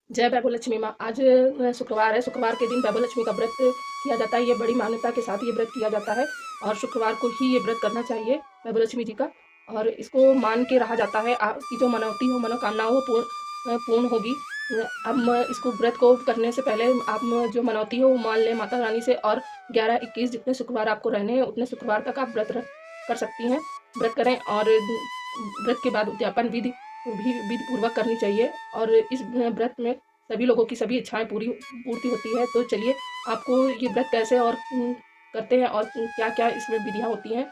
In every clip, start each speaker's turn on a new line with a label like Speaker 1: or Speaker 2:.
Speaker 1: जय वैभव लक्ष्मी माँ। आज शुक्रवार है। शुक्रवार के दिन वैभव लक्ष्मी का व्रत किया जाता है। ये बड़ी मान्यता के साथ ये व्रत किया जाता है और शुक्रवार को ही ये व्रत करना चाहिए वैभव लक्ष्मी जी का। और इसको मान के रहा जाता है आपकी जो मनौती हो, मनोकामना हो, पूर्ण होगी। अब इसको व्रत को करने से पहले आप जो मनौती हो वो मान लें माता रानी से, और 11-21 जितने शुक्रवार आपको रहने हैं उतने शुक्रवार तक आप व्रत कर सकती हैं। व्रत करें और व्रत के बाद उद्यापन विधि भी विधि पूर्वक करनी चाहिए। और इस व्रत में सभी लोगों की सभी इच्छाएं पूर्ति होती है। तो चलिए आपको ये व्रत कैसे और करते हैं और क्या क्या इसमें विधियाँ होती हैं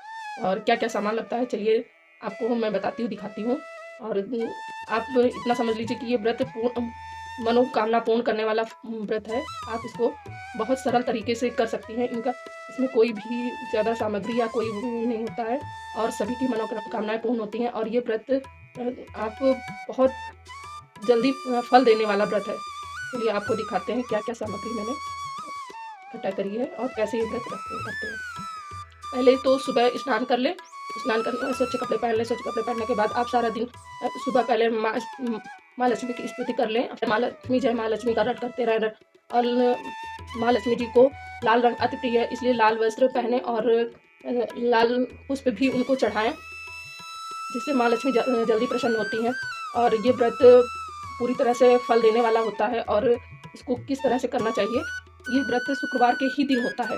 Speaker 1: और क्या क्या सामान लगता है, चलिए आपको मैं बताती हूँ, दिखाती हूँ। और आप इतना समझ लीजिए कि ये व्रत मनोकामना पूर्ण करने वाला व्रत है। आप इसको बहुत सरल तरीके से कर सकती हैं। इसमें कोई भी ज़्यादा सामग्री या कोई नहीं होता है और सभी की मनोकामनाएं पूर्ण होती हैं। और ये व्रत आप बहुत जल्दी फल देने वाला व्रत है। चलिए आपको दिखाते हैं क्या क्या सामग्री मैंने इकट्ठा करी है और कैसे ये व्रत करते हैं। पहले तो सुबह स्नान कर लें। स्नान करने स्वच्छ कपड़े पहन लें। स्वच्छ कपड़े पहनने के बाद आप सारा दिन सुबह पहले माँ लक्ष्मी की स्तुति कर लें। माँ लक्ष्मी जय माँ लक्ष्मी का रट करते रहें। और माँ लक्ष्मी जी को लाल रंग अति प्रिय है, इसलिए लाल वस्त्र पहने और लाल पुष्प भी उनको चढ़ाएं, जिससे माँ लक्ष्मी जल्दी प्रसन्न होती हैं। और ये व्रत पूरी तरह से फल देने वाला होता है। और इसको किस तरह से करना चाहिए, ये व्रत शुक्रवार के ही दिन होता है।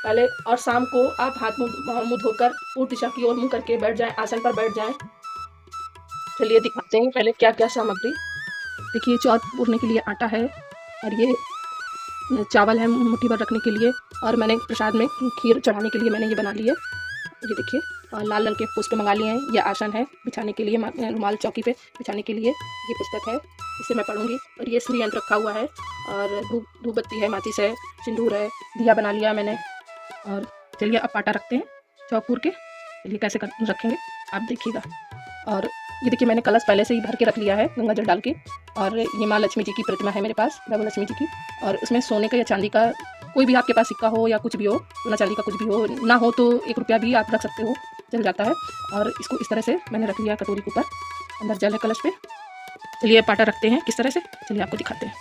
Speaker 1: पहले और शाम को आप हाथ मुँह धोकर पूर्व दिशा की ओर मुँह करके बैठ जाएं, आसन पर बैठ जाएं। चलिए दिखाते हैं पहले क्या क्या सामग्री। देखिए चौथ पूरने के लिए आटा है और ये चावल है मुट्ठी भर रखने के लिए। और मैंने प्रसाद में खीर चढ़ाने के लिए मैंने ये बना ली है। ये देखिए लाल रंग के पुष्प मंगा लिए हैं। ये आसन है बिछाने के लिए, रुमाल चौकी पे बिछाने के लिए। ये पुस्तक है, इसे मैं पढ़ूंगी। और ये श्री यंत्र रखा हुआ है और धूप बत्ती है, माचिस है, सिंदूर है, दिया बना लिया मैंने। और चलिए अब पाटा रखते हैं चौक के। चलिए कैसे रखेंगे आप देखिएगा। और ये देखिए मैंने कलश पहले से ही भर के रख लिया है गंगा जल डाल के। और ये माँ लक्ष्मी जी की प्रतिमा है मेरे पास, वैभव लक्ष्मी जी की। और उसमें सोने का या चांदी का कोई भी आपके पास सिक्का हो या कुछ भी हो, सोना चांदी का कुछ भी हो, ना हो तो 1 रुपया भी आप रख सकते हो, चल जाता है। और इसको इस तरह से मैंने रख लिया कटोरी के ऊपर, अंदर जल है कलश पे। चलिए पाटा रखते हैं किस तरह से, चलिए आपको दिखाते हैं।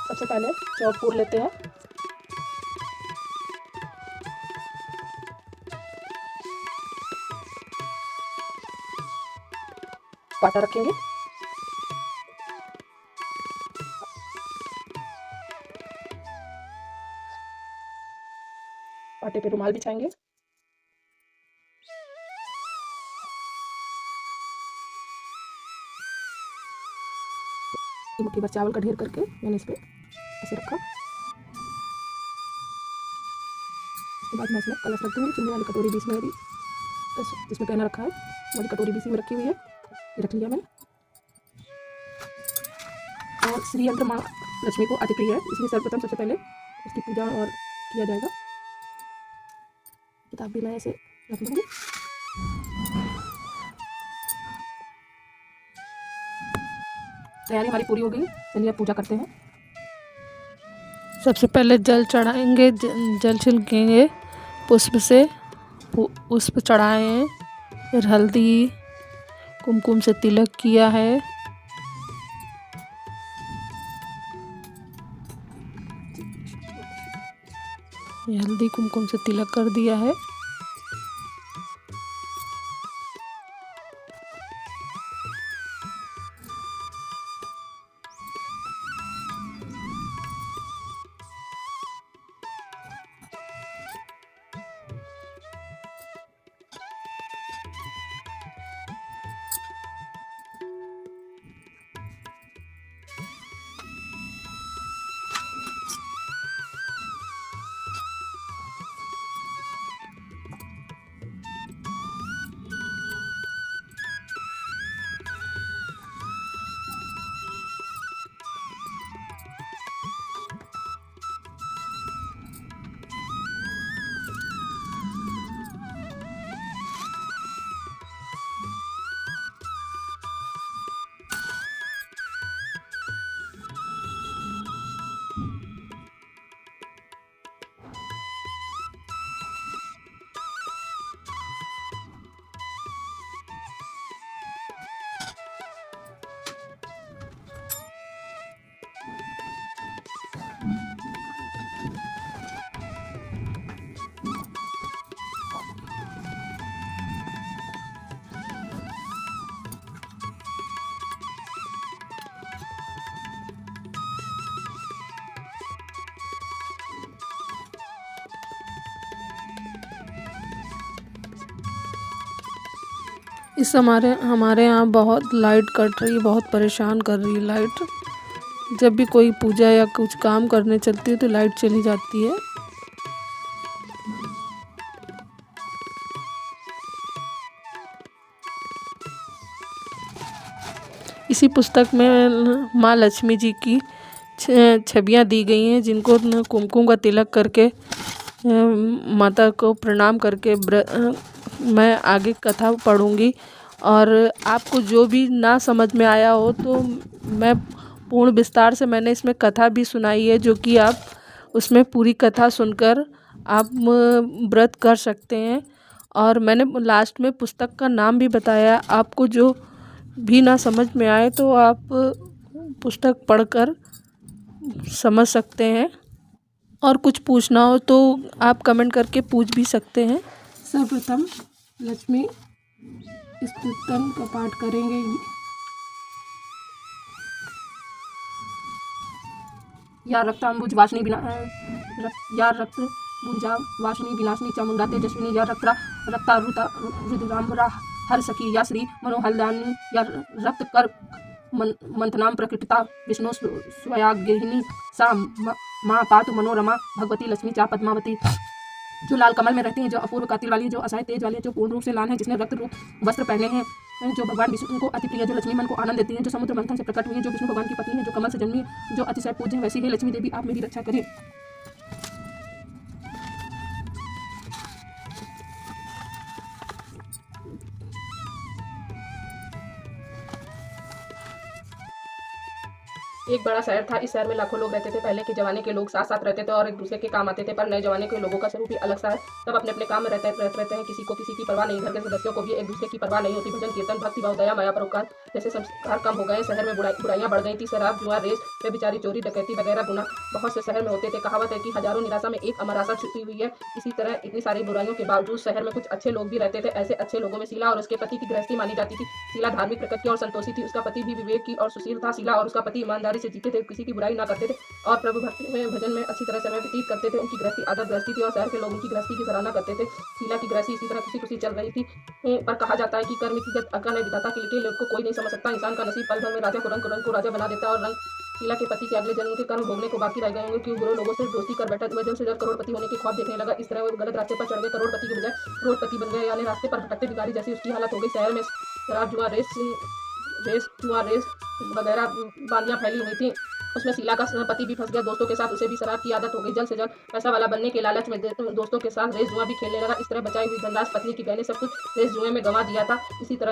Speaker 1: सबसे पहले चौक पूर लेते हैं। पाटा रखेंगे, पाटे पे रुमाल बिछाएंगे। मुट्ठी भर चावल का ढेर करके मैंने इस पे ऐसे रखा। उसके बाद मैं इसमें कलश रख दूँगी। चुन्नी वाली कटोरी भी इसमें मेरी, जिसमें कहना रखा है वाली कटोरी भी इसी में रखी हुई है, ये रख लिया मैंने। और श्री यंत्र माँ लक्ष्मी को अति प्रिय है, इसलिए सर्वप्रथम सबसे पहले इसकी पूजा और किया जाएगा। किताब भी मैं ऐसे रख लूँगी। तैयारी हमारी पूरी हो गई, चलिए पूजा करते हैं।
Speaker 2: सबसे पहले जल चढ़ाएंगे, जल छिड़केंगे पुष्प से, पुष्प चढ़ाए हैं। फिर हल्दी कुमकुम से तिलक किया है। ये हल्दी कुमकुम से तिलक कर दिया है। इस हमारे यहाँ बहुत लाइट कट रही है, बहुत परेशान कर रही है लाइट। जब भी कोई पूजा या कुछ काम करने चलती है तो लाइट चली जाती है। इसी पुस्तक में माँ लक्ष्मी जी की छवियाँ दी गई हैं, जिनको कुमकुम का तिलक करके माता को प्रणाम करके मैं आगे कथा पढ़ूंगी। और आपको जो भी ना समझ में आया हो तो मैं पूर्ण विस्तार से मैंने इसमें कथा भी सुनाई है, जो कि आप उसमें पूरी कथा सुनकर आप व्रत कर सकते हैं। और मैंने लास्ट में पुस्तक का नाम भी बताया। आपको जो भी ना समझ में आए तो आप पुस्तक पढ़कर समझ सकते हैं। और कुछ पूछना हो तो आप कमेंट करके पूछ भी सकते हैं। सर्वप्रथम लक्ष्मी स्तोत्रम का पाठ करेंगे।
Speaker 1: या रक्तांबुज वासनी या रक्त भुजा वासनी विनाशनी चामुंडा तेजस्विनी या रक्तारुता रुद्रांबरा हर सखी या श्री मनोहलदानी या रक्त कर मंथनाम प्रकृतिता विष्णु स्वयाग्नि सा माँ पातु मनोरमा भगवती लक्ष्मी चा पद्मावती। जो लाल कमल में रहती हैं, जो अपूर्व कातिल वाली, जो असहाय तेज वाली, जो पूर्ण रूप से लाल है, जिसने रक्त रूप वस्त्र पहने हैं, जो भगवान विष्णु को अति प्रिय, जो लक्ष्मी मन को आनंद देती है, जो समुद्र मंथन से प्रकट हुई है, जो विष्णु भगवान की पत्नी है, जो कमल से जन्मी है, जो अतिशय पूज्य है, वैसी ही लक्ष्मी देवी आप मेरी रक्षा करें। एक बड़ा शहर था। इस शहर में लाखों लोग रहते थे। पहले के जमाने के लोग साथ साथ रहते थे और एक दूसरे के काम आते थे, पर नए जमाने के लोगों का स्वरूप ही अलग सा है। सब अपने अपने काम में रहते हैं, किसी को किसी की परवाह नहीं। घर के सदस्यों को भी एक दूसरे की परवाह नहीं होती। भजन कीर्तन भक्ति भाव दया माया परोपकार जैसे संस्कार कम हो गए। शहर में बुराइयां बढ़ गई थी। शराब जुआ रेस बेचारी चोरी डकैती वगैरह गुनाह बहुत से शहर में होते थे। कहावत है कि हजारों निराशा में एक अमर आशा छुपी हुई है। इसी तरह इतनी सारी बुराइयों के बावजूद शहर में कुछ अच्छे लोग भी रहते थे। ऐसे अच्छे लोगों में शीला और उसके पति की गृहस्थी मानी जाती थी। शीला धार्मिक प्रकृति और संतोषी थी। उसका पति भी विवेक की और सुशील था। शीला और उसका पति ईमानदारी से जीते थे, किसी की बुराई ना करते थे और प्रभु भक्ति में भजन में अच्छी तरह समय व्यतीत करते थे। उनकी गृहस्थी आदर गृहस्थी थी और शहर के लोग उनकी गृहस्थी की सराहना करते थे। शीला की गृहस्थी इसी तरह खुशी खुशी चल रही थी। पर कहा जाता है कि कर्म की गत अज्ञान है, विधाता के लोग को कोई नहीं समझ सकता। इंसान का नसीब पल भर में राजा को रंग को राजा बना देता है। और रंग शीला के पति के अगले जन्म के कर्म भोगने को बाकी रह गए होंगे, क्योंकि बुरे लोगों से दोस्ती कर बैठा। वह जल्द से जल्द करोड़पति होने के ख्वाब देखने लगा। इस तरह वो गलत रास्ते पर चढ़ गए। करोड़पति के बजाय करोड़पति बन गए, यानी रास्ते पर भटकते भिखारी जैसी उसकी हालत हो गई। शहर में शराब जुआ रेस वगैरह बानियां फैली हुई थी। उसमें शीला का पति भी फंस गया। दोस्तों के साथ उसे भी शराब की आदत हो गई। जल्द से जल्द पैसा वाला बनने के लालच में दोस्तों के साथ रेस जुआ भी खेलने लगा। इस तरह बचाई हुई धनराशि पत्नी की गहने सब कुछ रेस जुए में गंवा दिया था। इसी तरह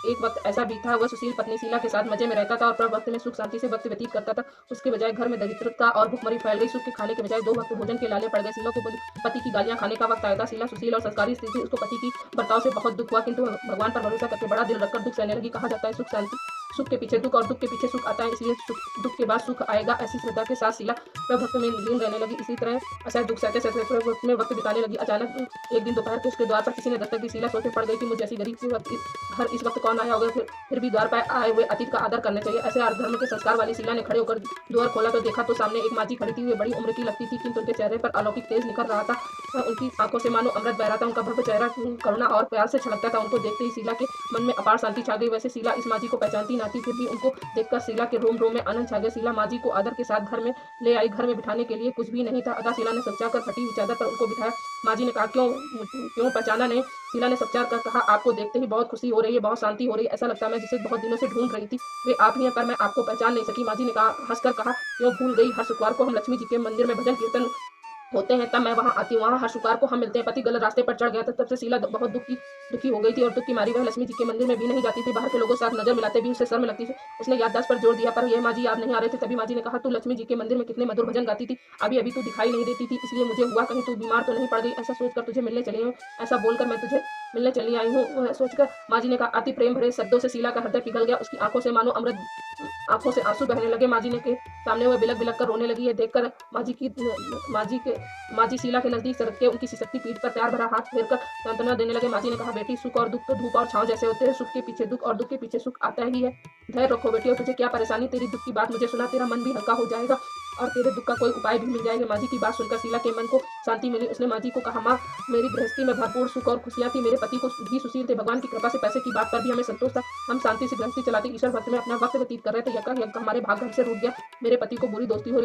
Speaker 1: एक वक्त ऐसा भी था, वह सुशील पत्नी शीला के साथ मजे में रहता था और पर वक्त में सुख शांति से वक्त व्यतीत करता था। उसके बजाय घर में दरिद्रता और भुखमरी फैल गई। सुख के खाने के बजाय 2 वक्त भोजन के लाले पड़ गए। शीला को पति की गालियां खाने का वक्त आया था। शीला सुशील और संस्कारी स्त्री थी। उसको पति की बर्ताव से बहुत दुख हुआ, किंतु भगवान पर भरोसा करके बड़ा दिल रखकर दुख सहने लगी। कहा जाता है सुख के पीछे दुख और दुख के पीछे सुख आता है, इसलिए दुख के बाद सुख आएगा। ऐसी श्रद्धा के साथ शीला प्रभुत्व में लीन रहने लगी। इसी तरह असह दुख सहते सहते प्रभुत्व में वक्त बिताने लगी। अचानक एक दिन दोपहर को उसके द्वार पर किसी ने दस्तक दी। शीला सोच में पड़ गई कि मुझे ऐसी गरीब की घर इस वक्त कौन आया होगा। फिर भी द्वार पर आए हुए अतिथि का आदर करना चाहिए। ऐसे धर्म के संस्कार वाली शीला ने खड़े होकर द्वार खोला तो देखा तो सामने एक माजी खड़ी थी। वे बड़ी उम्र की लगती थी, किंतु उनके चेहरे पर अलौकिक तेज निखर रहा था। उनकी आंखों से मानो अमृत बह रहा था। उनका भव्य चेहरा करुणा और प्यार से छलकता था। उनको देखते ही शीला के मन में अपार शांति छा गई। वैसे शीला इस माजी को पहचानती ना थी, फिर भी उनको देखकर शीला के रोम रोम में आनंद छा गया। शीला माजी को आदर के साथ घर में ले आई। घर में बिठाने के लिए कुछ भी नहीं था, अतः शीला ने सोचा कर फटी हुई चादर पर उनको बिठाया। माजी ने कहा क्यों पहचाना नहीं। शीला ने सच्चार कर कहा आपको देखते ही बहुत खुशी हो रही है, बहुत शांति हो रही है। ऐसा लगता है मैं जिसे बहुत दिनों से ढूंढ रही थी वे आप ही हैं, पर मैं आपको पहचान नहीं सकी। माजी ने कहा हंसकर कहा क्यों भूल गई। हर शुक्रवार को हम लक्ष्मी जी के मंदिर में भजन कीर्तन होते हैं, तब मैं वहाँ आती हूँ। वहाँ हर शुक्रवार को हम मिलते हैं। पति गलत रास्ते पर चढ़ गया था, तब से शीला बहुत दुखी हो गई थी और दुख की मारी वह लक्ष्मी जी के मंदिर में भी नहीं जाती थी। बाहर के लोगों से साथ नजर मिलाते भी उसे शर्म लगती थी। उसने याददाश्त पर जोर दिया, पर यह माजी याद नहीं आ रहे थे। तभी माजी ने कहा तू लक्ष्मी जी के मंदिर में कितने मधुर भजन गाती थी, अभी तू दिखाई नहीं देती थी, इसलिए मुझे हुआ कहीं तू बीमार तो नहीं पड़ गई। ऐसा सोचकर तुझे मिलने चली हूँ। ऐसा बोलकर मैं तुझे मिलने चली आई हूँ। सोचकर माजी ने कहा। अति प्रेम भरे शब्दों से शीला का हृदय पिघल गया। उसकी आंखों से मानो अमृत, आंखों से आंसू बहने लगे। माजी ने के सामने वह बिलक बिलक कर रोने लगी। ये देखकर माजी शीला के नजदीक सरक के उनकी सिसकती पीठ पर प्यार भरा हाथ फेरकर सांत्वना देने लगे। माजी ने कहा बेटी सुख और दुख तो धूप और छांव जैसे होते हैं। सुख के पीछे दुख और दुख के पीछे सुख आता ही है। धैर्य रखो बेटी, और तुझे क्या परेशानी, तेरी दुख की बात मुझे सुना, तेरा मन भी हल्का हो जाएगा। और तेरे दुख का कोई उपाय भी मिल जाएगा। माँ जी की बात सुनकर शीला के मन को शांति मिली। उसने माँ जी को कहा, माँ, मेरी गृहस्थी में भरपूर सुख और खुशियाँ थी, मेरे पति को भी सुशील थे, भगवान की कृपा से पैसे की बात पर भी हमें संतोष था, हम शांति से गृहस्थी चलाते ईश्वर भक्त में अपना वक्त व्यतीत कर रहे थे। यका हमारे भाग घर से रूठ गया, मेरे पति को बुरी दोस्ती हो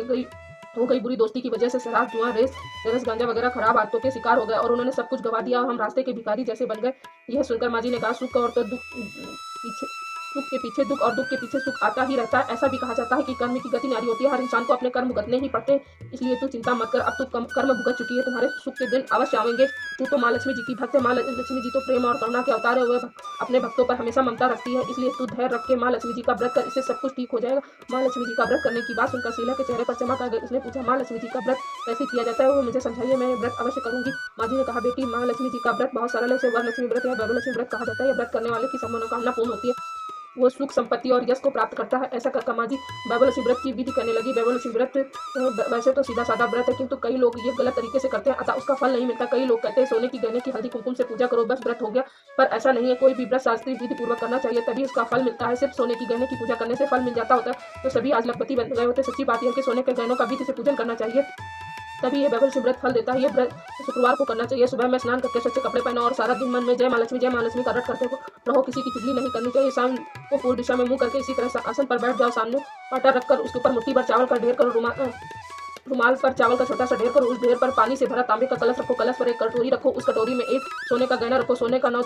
Speaker 1: गई। बुरी दोस्ती की वजह से शराब, जुआ, रेस, गांजा वगैरह खराब आदतों के शिकार हो गए और उन्होंने सब कुछ गवा दिया और हम रास्ते के भिखारी जैसे बन गए। यह सुनकर माँ जी ने कहा, सुख के पीछे दुख और दुख के पीछे सुख आता ही रहता है। ऐसा भी कहा जाता है कि कर्म की गति नारी होती है, हर इंसान को अपने कर्म भुगतने ही पड़ते हैं। इसलिए तू चिंता मत कर, अब तू कर्म भुगत चुकी है, तुम्हारे सुख के दिन अवश्य आएंगे। तू तो माँ लक्ष्मी जी की भक्त है, माँ लक्ष्मी जी तो प्रेम और करुणा के अवतार है, अपने भक्तों पर हमेशा ममता रखती है, इसलिए तू धैर्य रख के माँ लक्ष्मी जी का व्रत कर, इससे सब कुछ ठीक हो जाएगा। माँ लक्ष्मी जी का व्रत करने की बात सुनकर शीला के चेहरे पर चमक आ गई। उसने पूछा, माँ लक्ष्मी जी का व्रत कैसे किया जाता है, वो मुझे समझाइए, मैं व्रत अवश्य करूंगी। माँ जी ने कहा, बेटी, माँ लक्ष्मी जी का व्रत बहुत सरल है, इसे वरलक्ष्मी व्रत या वैभवलक्ष्मी व्रत कहा जाता है। यह व्रत करने वाले की सब मनोकामना पूर्ण होती है, वो सुख, संपत्ति और यश को प्राप्त करता है। ऐसा कर माँ जी वैभवलक्ष्मी व्रत की विधि करने लगी। वैभवलक्ष्मी व्रत वैसे तो सीधा साधा व्रत है, किंतु कई लोग ये गलत तरीके से करते हैं, अतः उसका फल नहीं मिलता। कई लोग कहते हैं सोने की, गहने की, हल्दी कुमकुम से पूजा करो, बस व्रत हो गया, पर ऐसा नहीं है। कोई भी व्रत शास्त्रीय विधि पूर्वक करना चाहिए, तभी उसका फल मिलता है। सिर्फ सोने की, गहने की पूजा करने से फल मिल जाता होता है तो सभी आज लखपति बन गए होते। सच्ची बात यह है कि सोने के गहनों का विधि से पूजन करना चाहिए, तभी ये वैभवलक्ष्मी व्रत फल देता है। ये व्रत शुक्रवार को करना चाहिए। सुबह में स्नान करके स्वच्छ कपड़े पहनो और सारा दिन मन में जय माँ लक्ष्मी का रट करते रहो। किसी की चुगली नहीं करनी चाहिए। शाम को पूर्व दिशा में मुंह करके इसी तरह आसन पर बैठ जाओ। सामने पाटा रखकर उसके ऊपर मुट्ठी भर चावल का ढेर करो, रुमाल पर चावल का छोटा सा ढेर करो। उस ढेर पर पानी से भरा तांबे का कलश रखो। कलश पर एक कटोरी रखो, उस कटोरी में एक सोने का गहना रखो। सोने का ना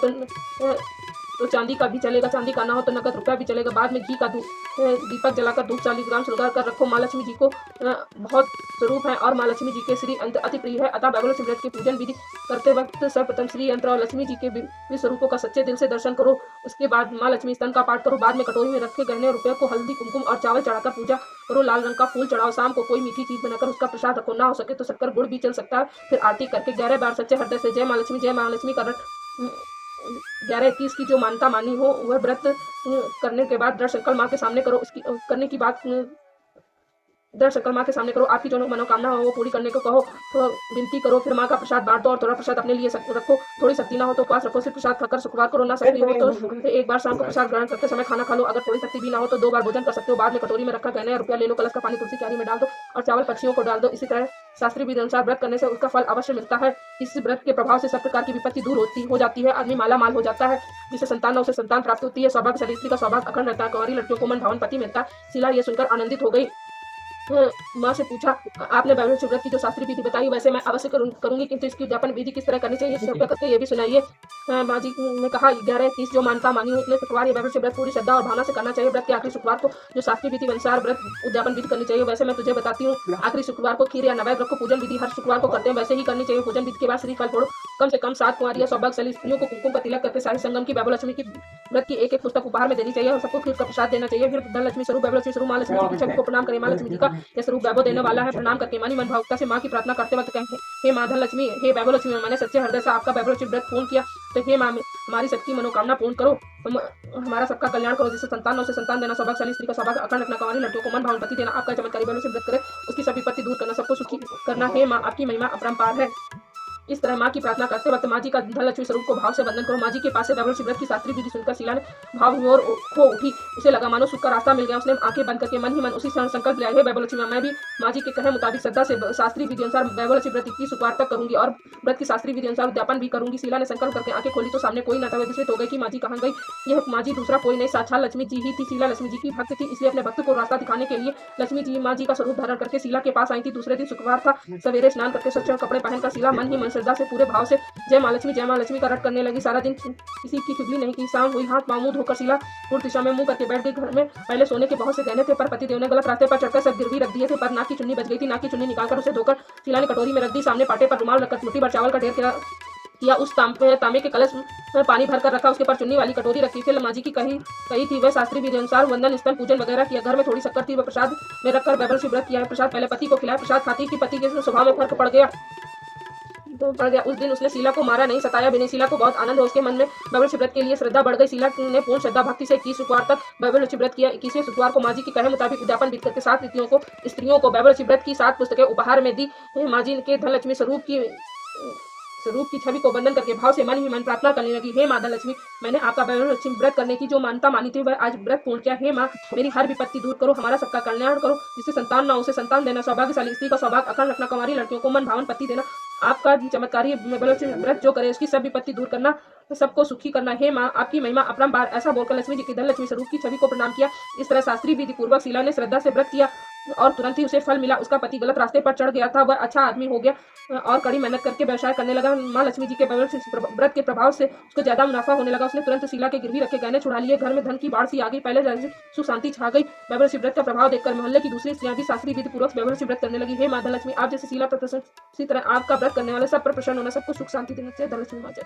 Speaker 1: तो चांदी का भी चलेगा, चांदी का ना हो तो नकद रुपया भी चलेगा। बाद में घी का दीपक जलाकर धूप 40 ग्राम श्रृंगार कर रखो। माँ लक्ष्मी जी को बहुत स्वरूप है और माँ लक्ष्मी जी के श्री यंत्र अति प्रिय है, अतः वैभवलक्ष्मी व्रत की पूजन विधि करते वक्त सर्वप्रथम श्री यंत्र और लक्ष्मी जी के स्वरूपों का सच्चे दिल से दर्शन करो। उसके बाद माँ लक्ष्मी स्तन का पाठ करो। बाद में कटोरी में रखे गहने रुपये को हल्दी, कुमकुम और चावल चढ़ाकर पूजा करो। लाल रंग का फूल चढ़ाओ। शाम को कोई मीठी चीज बनाकर उसका प्रसाद रखो, ना हो सके तो शक्कर गुड़ भी चल सकता है। फिर आरती करके 11 बार सच्चे हृदय से जय माँ लक्ष्मी का रट 11-21 की जो मानता मानी हो वह व्रत करने के बाद दृढ़ संकल्प माँ के सामने करो। उसकी करने की बात दृढ़ संकल्प माँ के सामने करो। आपकी जो मनोकामना हो वो पूरी करने को कहो, तो विनती करो। फिर माँ का प्रसाद बांट दो और थोड़ा प्रसाद अपने लिए रखो। थोड़ी शक्ति ना हो तो उपवास रखो। सिर्फ प्रसाद खाकर शुक्रवार करो। ना शक्ति हो तो एक बार शाम को प्रसाद ग्रहण करते समय खाना खा लो। अगर थोड़ी शक्ति भी ना हो तो 2 बार भोजन कर सकते हो। बाद में कटोरी में रखा गहना या रुपया ले लो। कलश का पानी तुलसी क्यारी में डाल दो और चावल पक्षियों को डाल दो। इसी तरह शास्त्रीय विधि अनुसार व्रत करने से उसका फल अवश्य मिलता है। इस व्रत के प्रभाव से सब प्रकार की विपत्ति दूर हो जाती है। आदमी माला माल हो जाता है। जिसे संतान न उसे संतान प्राप्त होती है। सौभाग्य स्त्री का सौभाग्य अखंड रहता है। कुंवारी लड़कियों को मन भावन पति मिलता है। शीला ये सुनकर आनंदित हो गई। माँ से पूछा, आपने वैभवलक्ष्मी व्रत की जो शास्त्रीय विधि बताई वैसे मैं अवश्य करूंगी, किंतु इसकी उद्यापन विधि किस तरह करनी चाहिए कृपया करके ये भी सुनाइए। माँ जी ने कहा, 11-21 जो मानता मानी हो इसलिए शुक्रवार ये वैभवलक्ष्मी व्रत पूरी श्रद्धा और भावना से करना चाहिए। व्रत के आखिरी शुक्रवार को जो शास्त्रीय विधि अनुसार व्रत उद्यापन विधि करनी चाहिए वैसे मैं तुझे बताती हूँ। आखिरी शुक्रवार को खीर या नैवेद्य रखो। पूजन विधि हर शुक्रवार को करते हैं वैसे ही करनी चाहिए। पूजन विधि के बाद श्रीफल फोड़ो। कम से कम 7 कुंवारी या सौभाग्यशाली स्त्रियों को कुमकुम का तिलक करके सारी संगम की वैभवलक्ष्मी की व्रत की एक पुस्तक उपहार में देनी चाहिए और सबको खीर का प्रसाद देना चाहिए। फिर धनलक्ष्मी स्वरूप वैभवलक्ष्मी स्वरूप माँ लक्ष्मी जी को प्रणाम करें। माँ लक्ष्मी जी का यह स्वरूप वैभव देने वाला है। प्रणाम करके मन भावुकता से माँ की प्रार्थना करते वक्त कहें, हे माँ धनलक्ष्मी, हे वैभवलक्ष्मी, मैंने सच्चे हृदय से आपका वैभवलक्ष्मी व्रत पूर्ण किया, तो हे माँ हमारी सबकी मनोकामना पूर्ण करो, हमारा सबका कल्याण करो। जिसे संतान न उसे संतान देना, सौभाग्यशाली स्त्री का सौभाग्य अखंड रखना, कुंवारी लड़कियों को मन भावन पति देना, आपका चमत्कारी वैभवलक्ष्मी व्रत करे, उसकी सब विपत्ति दूर करना, सबको सुखी करना। हे माँ आपकी महिमा अपरंपार है। इस तरह माँ की प्रार्थना करते वक्त माँ जी का धनलक्ष्मी स्वरूप को भाव से वंदन करो। माँ जी के पास से वैभवलक्ष्मी व्रत की शास्त्रीय विधि सुनकर शीला ने भाव हुई और खो उठी। उसे लगा मानो सुख का रास्ता मिल गया। उसने आंखें बंद करके मन ही मन उसी क्षण संकल्प लिया, हे वैभवलक्ष्मी, मैं भी माँ जी के कहे मुताबिक श्रद्धा से शास्त्रीय विधि अनुसार वैभवलक्ष्मी व्रत 21 शुक्रवार तक करूंगी और व्रत की शास्त्रीय विधि अनुसार उद्यापन भी करूंगी। शीला ने संकल्प करके आंखें खोली तो सामने कोई न था। विस्मित हो गई कि माँ जी कहाँ गई। यह माँ जी दूसरा कोई नहीं, साक्षात लक्ष्मी जी ही थी। शीला लक्ष्मी जी की भक्त थी, इसलिए अपने भक्त को रास्ता दिखाने के लिए लक्ष्मी जी माँ जी का स्वरूप धारण करके शीला के पास आई थी। दूसरे दिन शुक्रवार था। सवेरे स्नान करके स्वच्छ कपड़े पहनकर शीला मन ही मन श्रद्धा से पूरे भाव से जय माँ लक्ष्मी का रट करने लगी। सारा दिन किसी की चुगली नहीं की। शाम हुई, हाथ पाँव मुंह धोकर शीला पूर्व दिशा में मुंह करके बैठ गई। घर में पहले सोने के बहुत से गहने थे, पर पतिदेव ने गलत रास्ते पर चढ़कर सब गिरवी रख दिए थे। पर नाक की चुन्नी बच गई थी। नाक की चुन्नी निकालकर उसे धोकर शीला ने कटोरी में रख दी। सामने पाटे पर रुमाल रखकर मुट्ठी भर चावल का ढेर किया। उस तांबे के कलश में पानी भरकर रखा। उसके ऊपर चुन्नी वाली कटोरी रखी। फिर माँ जी की कही थी वह शास्त्रीय विधि अनुसार वंदन, स्तन पूजन वगैरह किया। घर में थोड़ी शक्कर थी, वह प्रसाद में रखकर वैभवलक्ष्मी व्रत किया है। प्रसाद पहले पति को खिलाया। प्रसाद खाती कि पति के स्वभाव में फर्क पड़ गया। उस दिन उसने शीला को मारा नहीं, सताया भी नहीं। शीला को बहुत आनंद हो। उसके मन में वैभवलक्ष्मी व्रत के लिए श्रद्धा बढ़ गई। शीला ने पूर्ण श्रद्धा भक्ति से 21 शुक्रवार तक वैभवलक्ष्मी व्रत किया। 21वें शुक्रवार को माँ जी के कहे मुताबिक उद्यापन विधि करके 7 स्त्रियों को वैभवलक्ष्मी व्रत की 7 पुस्तकें उपहार में दी। माँ जी के धनलक्ष्मी स्वरूप स्वरूप की छवि को वंदन करके भाव से मन ही मन प्रार्थना करने लगी, हे माता लक्ष्मी, मैंने आपका वैभव लक्ष्मी व्रत करने की जो मान्यता मानी थी वह आज व्रत पूर्ण किया। हे माँ, मेरी हर विपत्ति दूर करो, हमारा सबका कल्याण करो, जिससे संतान ना हो उसे संतान देना, सौभाग्यशाली स्त्री का सौभाग्य अखंड रखना, कुंवारी लड़कियों को मन भावन पति देना, आपका चमत्कारी व्रत जो करे उसकी सब विपत्ति दूर करना, सबको सुखी करना। हे माँ, आपकी महिमा अपरंपार। ऐसा बोलकर लक्ष्मी जी की धन लक्ष्मी स्वरूप की छवि को प्रणाम किया। इस तरह शास्त्रीय विधि पूर्वक शीला ने श्रद्धा से व्रत किया और तुरंत ही उसे फल मिला। उसका पति गलत रास्ते पर चढ़ गया था, वह अच्छा आदमी हो गया और कड़ी मेहनत करके व्यवसाय करने लगा। माँ लक्ष्मी जी के व्रत के प्रभाव से उसको ज्यादा मुनाफा होने लगा। उसने तुरंत शीला के गिरवी रखे गहने छुड़ा लिए, घर में धन की बाढ़ सी आ गई। पहले जैसे सुख शांति छा गई। वैभव व्रत का प्रभाव देखकर मोहल्ले की दूसरी स्त्रियां भी शास्त्रीय विधि पूर्वक वैभव व्रत करने लगी। हे माँ धनलक्ष्मी, आप जैसे शीला पर प्रसन्न, इसी तरह आपका व्रत करने वाले सब पर प्रसन्न होना, सबको सुख शांति देने से धनलक्ष्मी माँ जय।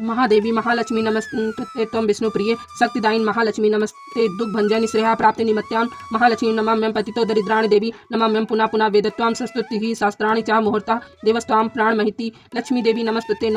Speaker 1: महादेवी महालक्ष्मी नमस्ते त्वं विष्णुप्रिये शक्तिदायिनी महालक्ष्मी नमस्ते दुःखभञ्जनि श्रेया प्राप्ति निमित्तां महालक्ष्मी नमाम्यं पतितो दरिद्राणि देवी नमाम्यं पुनः पुनः वेदत्वां संस्तुतिः शास्त्राणि च मुहूर्ता देवस्त्वां प्राणमहिति लक्ष्मी देवी नमस्ते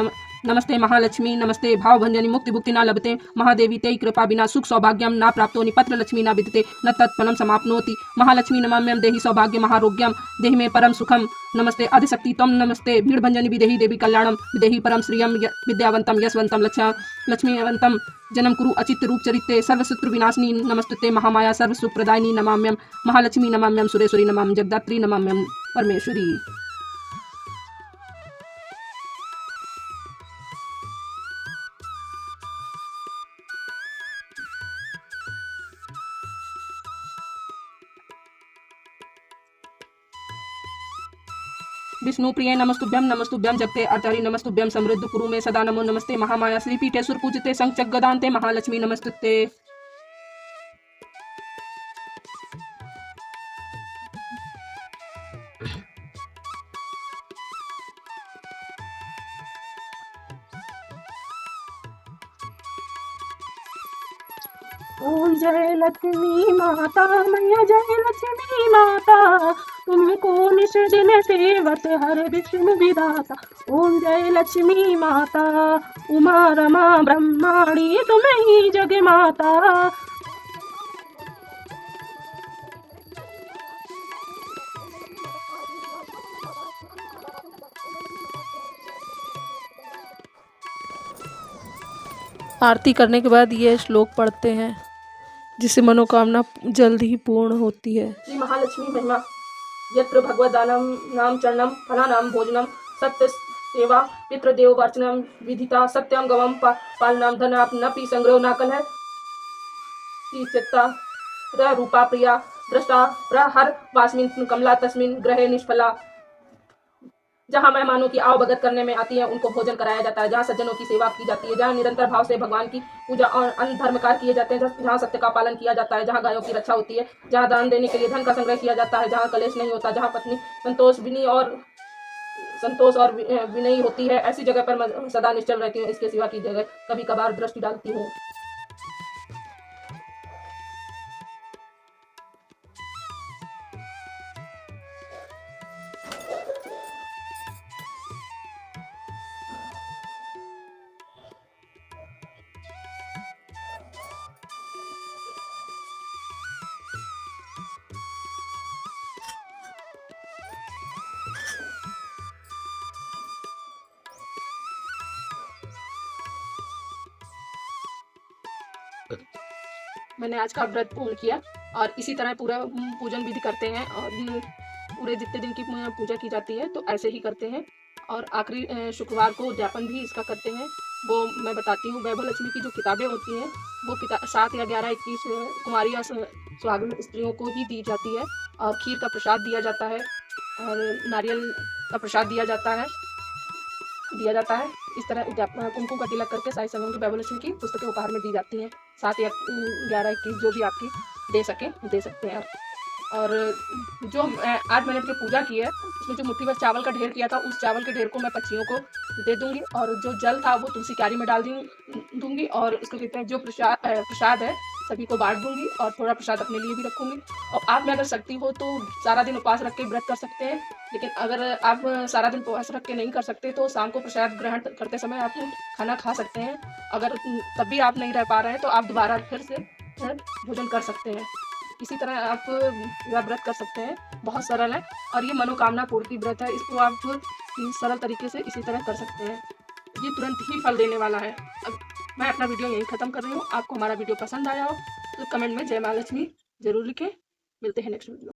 Speaker 1: नमस्ते महालक्ष्मी नमस्ते भावभंजनी मुक्ति भुक्ति न लभते महादेवी ते कृपा बिना सुख सौभाग्यम न प्राप्तो निपत्र लक्ष्मी न विदते न तत्फलं समाप्नोति महालक्ष्मी नमाम्यं देहि सौभाग्य महारोग्यम देहि मे परम सुखम नमस्ते आदिशक्ति त्वं नमस्ते भीड़भंजनी विदेहि देवी कल्याणम विदेहि परम श्रियम विद्यावंतम यशवंतम लक्ष्मीवंतम जन्म कुरु अचित रूप चरित्रे सर्वशत्रु विनाशिनी नमस्ते महामाया सर्व सुप्रदायिनी नमाम्यम महालक्ष्मी नमाम्यम सुरेश्वरी नमाम जगदात्री नमाम्यम परमेश्वरी। विष्णुप्रिय नमस्तुभ्यं जगते आचार्य नमस्तुभ्यं समृद्ध कुरु में सदा नमो नमस्ते महामाया श्रीपीठे सुरपूजिते संचगदान्ते महालक्ष्मी नमस्तुते।
Speaker 2: ओम जय लक्ष्मी माता मैया जय लक्ष्मी माता तुमको निश दिन सेवत हर विष्णु विधाता। ओम जय लक्ष्मी माता उमा रमा ब्रह्माणी तुम ही जग माता। आरती करने के बाद ये श्लोक पढ़ते हैं जिससे मनोकामना जल्द ही पूर्ण होती है।
Speaker 1: श्री महालक्ष्मी महिमा। यत्र भगवदानं नाम चरणम फलानाम भोजनम सत्य सेवा पितृदेव वर्चनम विधिता सत्यम गवम पालनाम धनापनपि संग्रह न कलह चित्ता रूपा प्रिया दृष्टा प्रहर वास्मिन कमला तस्मिन ग्रहे निष्फला। जहाँ मेहमानों की आवभगत करने में आती है उनको भोजन कराया जाता है, जहाँ सज्जनों की सेवा की जाती है, जहाँ निरंतर भाव से भगवान की पूजा और अन्य धर्म कार्य किए जाते हैं, जहाँ सत्य का पालन किया जाता है, जहाँ गायों की रक्षा होती है, जहाँ दान देने के लिए धन का संग्रह किया जाता है, जहाँ कलेश नहीं होता, जहाँ पत्नी संतोष और विनयी होती है, ऐसी जगह पर मैं सदा निश्चल रहती हूँ। इसके सिवा की जगह कभी कभार दृष्टि डालती हूँ। मैंने आज का व्रत पूर्ण किया और इसी तरह पूरा पूजन विधि करते हैं और पूरे जितने दिन की पूजा की जाती है तो ऐसे ही करते हैं। और आखिरी शुक्रवार को उद्यापन भी इसका करते हैं, वो मैं बताती हूँ। वैभव लक्ष्मी की जो किताबें होती हैं वो 7 या 11 21 कुमारी या सुहागिन स्त्रियों को ही दी जाती है और खीर का प्रसाद दिया जाता है और नारियल का प्रसाद दिया जाता है। इस तरह कुमकुम का तिलक करके साई संगम की वैभव लक्ष्मी की पुस्तकें उपहार में दी जाती हैं। 7 या 11 21 जो भी आपकी दे सकते हैं। और जो आज मैंने जो पूजा की है उसमें जो मुट्ठी भर चावल का ढेर किया था उस चावल के ढेर को मैं पक्षियों को दे दूंगी और जो जल था वो तुलसी क्यारी में डाल दूंगी और उसको कहते हैं जो प्रसाद है सभी को बांट दूंगी और थोड़ा प्रसाद अपने लिए भी रखूंगी। और आप में अगर शक्ति हो तो सारा दिन उपवास रख के व्रत कर सकते हैं, लेकिन अगर आप सारा दिन उपवास रख के नहीं कर सकते तो शाम को प्रसाद ग्रहण करते समय आप खाना खा सकते हैं। अगर तब भी आप नहीं रह पा रहे हैं तो आप दोबारा फिर से भोजन कर सकते हैं। इसी तरह आप यह व्रत कर सकते हैं, बहुत सरल है और ये मनोकामना पूर्ति व्रत है। इसको आप सरल तरीके से इसी तरह कर सकते हैं, ये तुरंत ही फल देने वाला है। अब मैं अपना वीडियो यहीं ख़त्म कर रही हूँ। आपको हमारा वीडियो पसंद आया हो तो कमेंट में जय माँ लक्ष्मी ज़रूर लिखें। मिलते हैं नेक्स्ट वीडियो।